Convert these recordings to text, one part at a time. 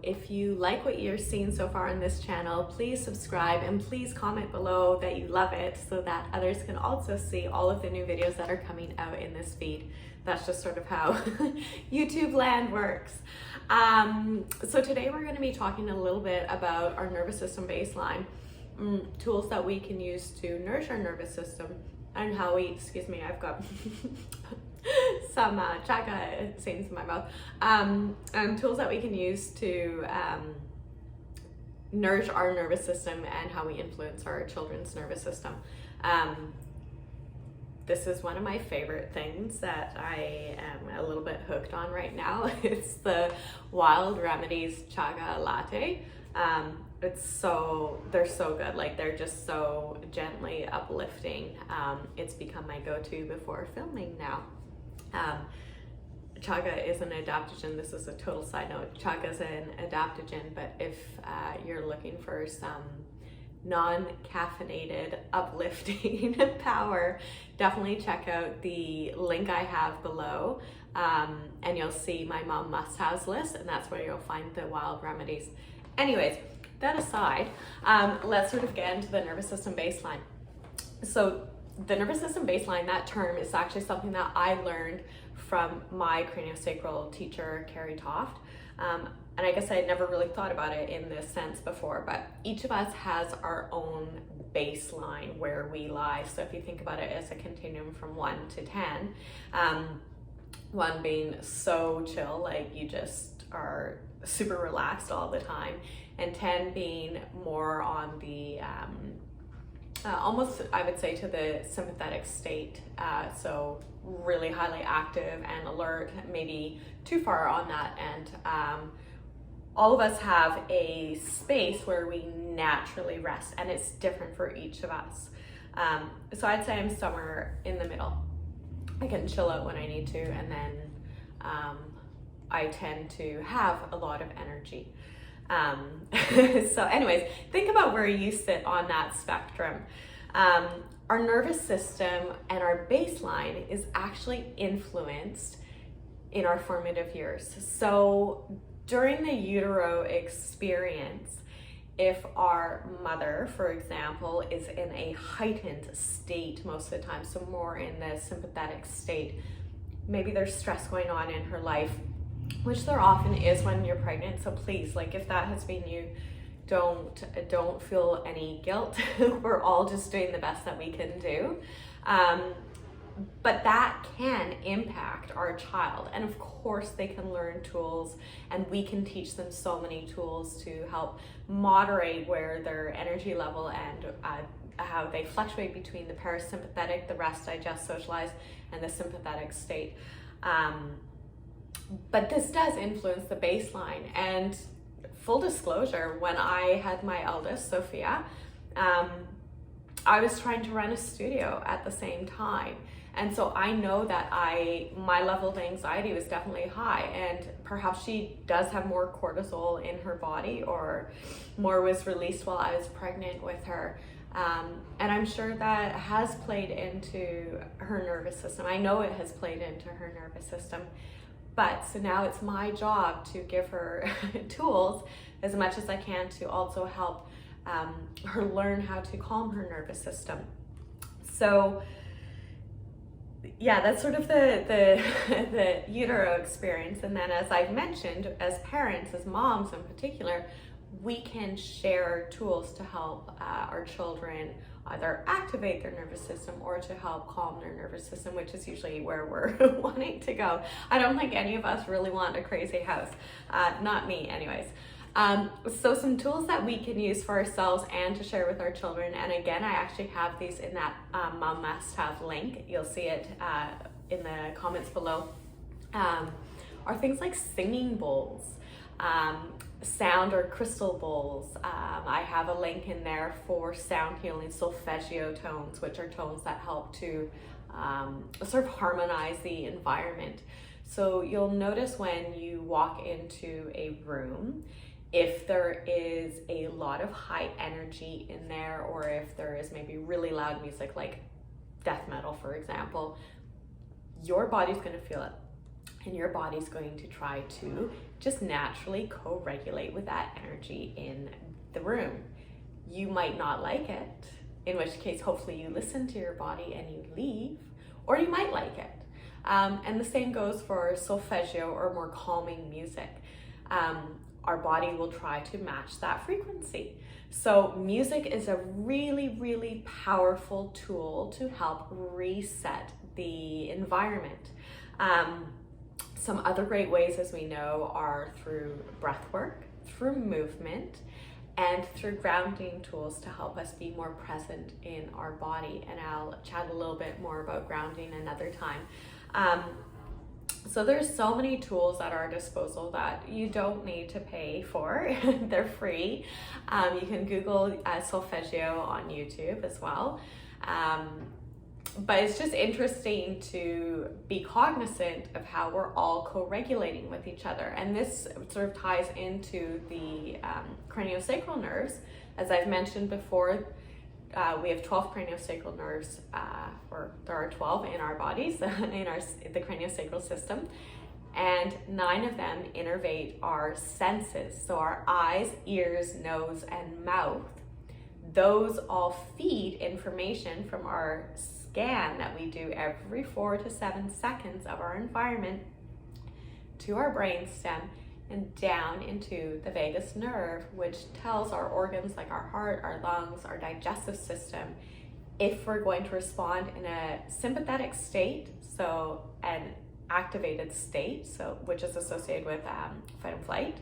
if you like what you're seeing so far on this channel, please subscribe and please comment below that you love it so that others can also see all of the new videos that are coming out in this feed. That's just sort of how YouTube land works. So today we're going to be talking a little bit about our nervous system baseline, tools that we can use to nourish our nervous system, and how we, excuse me, I've got some chaga stains in my mouth, and tools that we can use to nourish our nervous system and how we influence our children's nervous system. This is one of my favorite things that I am a little bit hooked on right now. It's the Wild Remedies Chaga Latte. They're so good. Like, they're just so gently uplifting. It's become my go-to before filming now. Chaga is an adaptogen. This is a total side note. Chaga is an adaptogen, but if you're looking for some non-caffeinated uplifting power, definitely check out the link I have below, and you'll see my mom must-haves list, and that's where you'll find the Wild Remedies. Anyways, that aside, let's sort of get into the nervous system baseline. So the nervous system baseline, that term is actually something that I learned from my craniosacral teacher, Carrie Toft. And I guess I had never really thought about it in this sense before, but each of us has our own baseline where we lie. So if you think about it as a continuum from 1 to 10, 1 being so chill, like you just are super relaxed all the time, and 10 being more on the almost, I would say, to the sympathetic state, so really highly active and alert, maybe too far on that end. All of us have a space where we naturally rest, and it's different for each of us. So I'd say I'm somewhere in the middle. I can chill out when I need to, and then I tend to have a lot of energy. So anyways, think about where you sit on that spectrum. Our nervous system and our baseline is actually influenced in our formative years. So during the utero experience, if our mother, for example, is in a heightened state most of the time, so more in the sympathetic state, maybe there's stress going on in her life, which there often is when you're pregnant. So please, like, if that has been you, don't feel any guilt. We're all just doing the best that we can do. But that can impact our child. And of course they can learn tools, and we can teach them so many tools to help moderate where their energy level and how they fluctuate between the parasympathetic, the rest, digest, socialize, and the sympathetic state. But this does influence the baseline. And full disclosure, when I had my eldest, Sophia, I was trying to run a studio at the same time. And so I know that my level of anxiety was definitely high, and perhaps she does have more cortisol in her body, or more was released while I was pregnant with her. And I'm sure that has played into her nervous system. I know it has played into her nervous system. But so now it's my job to give her tools as much as I can to also help her learn how to calm her nervous system. So yeah, that's sort of the utero experience. And then, as I've mentioned, as parents, as moms in particular, we can share tools to help our children either activate their nervous system or to help calm their nervous system, which is usually where we're wanting to go. I don't think any of us really want a crazy house. Not me anyways. So some tools that we can use for ourselves and to share with our children, and again, I actually have these in that Mom Must Have link. You'll see it in the comments below, are things like singing bowls, sound or crystal bowls. I have a link in there for sound healing, solfeggio tones, which are tones that help to sort of harmonize the environment. So you'll notice when you walk into a room, if there is a lot of high energy in there, or if there is maybe really loud music like death metal, for example, your body's going to feel it. and your body's going to try to just naturally co-regulate with that energy in the room. You might not like it, in which case hopefully you listen to your body and you leave, or you might like it. And the same goes for solfeggio or more calming music. Our body will try to match that frequency. So music is a really, really powerful tool to help reset the environment. Some other great ways, as we know, are through breath work, through movement, and through grounding tools to help us be more present in our body. And I'll chat a little bit more about grounding another time. So there's so many tools at our disposal that you don't need to pay for. They're free. You can Google solfeggio on YouTube as well. But it's just interesting to be cognizant of how we're all co-regulating with each other. And this sort of ties into the craniosacral nerves. As I've mentioned before, we have 12 craniosacral nerves, or there are 12 in our bodies, in the craniosacral system. And 9 of them innervate our senses. So our eyes, ears, nose, and mouth. Those all feed information from our scan that we do every 4 to 7 seconds of our environment to our brainstem and down into the vagus nerve, which tells our organs like our heart, our lungs, our digestive system, if we're going to respond in a sympathetic state, so an activated state, so which is associated with fight and flight,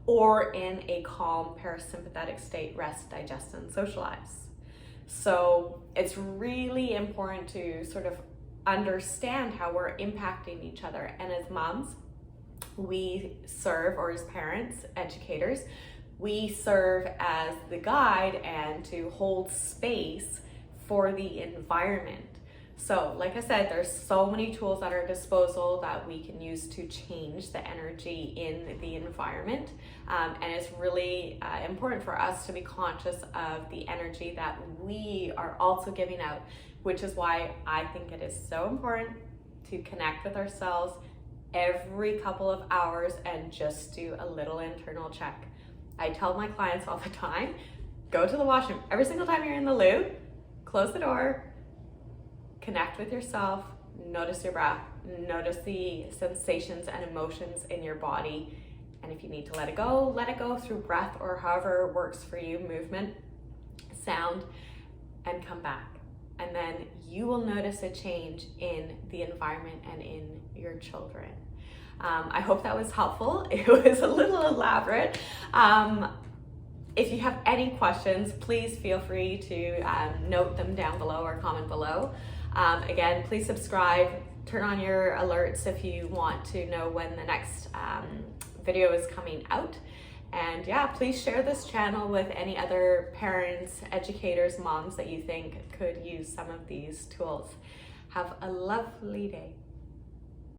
or in a calm parasympathetic state, rest, digest, and socialize. So it's really important to sort of understand how we're impacting each other. And as moms, we serve, or as parents, educators, we serve as the guide and to hold space for the environment. So like I said, there's so many tools at our disposal that we can use to change the energy in the environment. And it's really important for us to be conscious of the energy that we are also giving out, which is why I think it is so important to connect with ourselves every couple of hours and just do a little internal check. I tell my clients all the time, go to the washroom. Every single time you're in the loo, close the door, connect with yourself, notice your breath, notice the sensations and emotions in your body. And if you need to let it go through breath or however works for you, movement, sound, and come back. And then you will notice a change in the environment and in your children. I hope that was helpful. It was a little elaborate. If you have any questions, please feel free to note them down below or comment below. Again, please subscribe, turn on your alerts if you want to know when the next video is coming out. And yeah, please share this channel with any other parents, educators, moms that you think could use some of these tools. Have a lovely day.